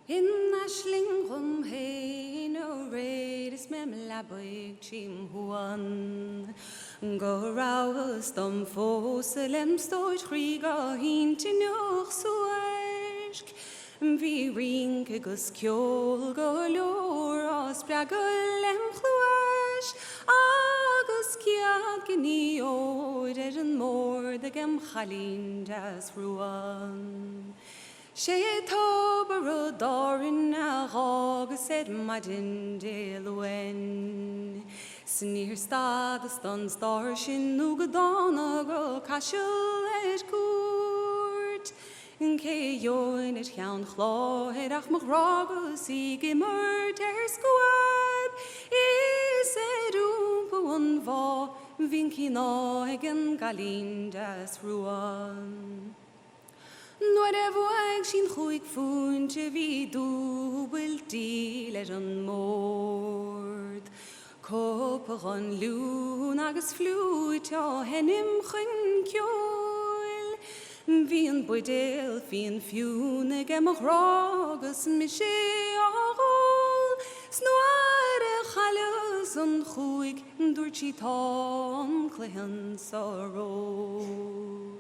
In ashling rum hey no raid is mem laboig chim huan go raus dom foselem stoit riga hint noch suesk vi rinke gus kjol go lor as bragolem chluash agus kiad gni oed en mor de gem Cailín das ruan Seinnteoir darin agus madin de luen Sníor stadas don star sin nu godana go casiil cuat Cé join chean chláid ach ragus I gimmert squad Is rúmpa an bhá vinci ná gan Cailín das ruan Nuair bhhaig sin chuig fúnte bhí dúbil díl an mórd Cópa an lún agus flúid tá henim chun ceol Bhí an buidéal hí an fiúna gemachrágus mi sé ágáil Snuair chalas an chuig dúirtí tá an cluicheann sa ród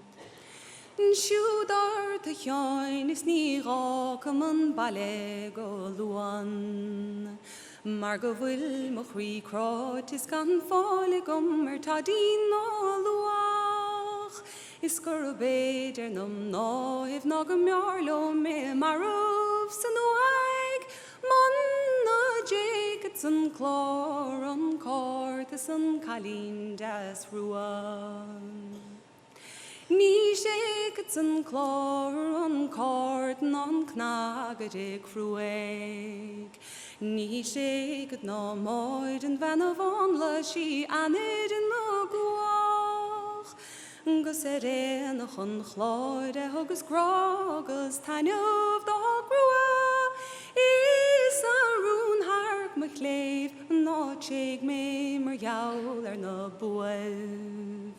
Siúdar a cheáin is ní rácham an Baile go luan Mar go bhfuil mo chrí crát is gan fála gom tá dín ná luach Is gur béidir nom ná ná go mearló mé marmh san uaig Man na dégad san chlár an comórtais an Cailín das ruan Ní sé an chlár an cát ná cnagad cruaig Ní sé ná máid an bhena bhain le sí anid in na gcuach Gus réanach an chláir agus grágus tainmh dá grua Is arún thart mo chléibh ná téigh mé mar gheall na buailh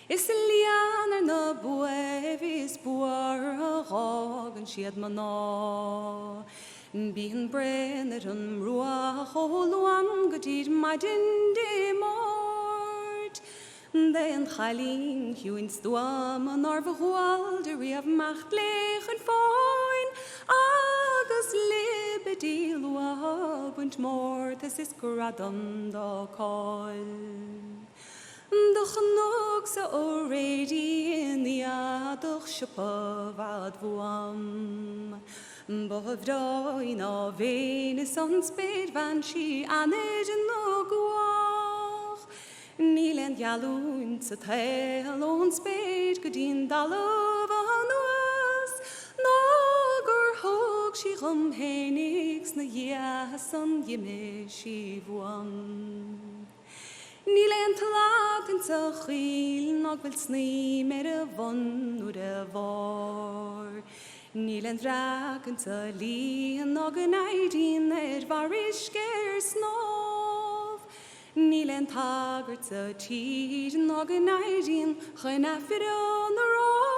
Is lian na buaibh is buar a rágan siad man ná Bíon brenner an ruach óluam go dtír maidin de mort De an Cailín hiúin stuam an arbhhuáil de riamh macht lech an fáin agus libedí luabhaint mórtas is gradam dá cáil Doch nog sa already in the doch shapavad vuam Bovda in a Venus on spade van she anid in no guach Níl jalún sa tail on spade godin dalov anuas Nagur hog she rum henix na yas on yime she vuam Níl talad in sa chiil ná bhfuil sní mar a bhain nuair a bhar Níl rach in sa líon ná an éiríonn bhar iscéir snámh Níl tagart sa tír ná an éiríonn chun afir an rá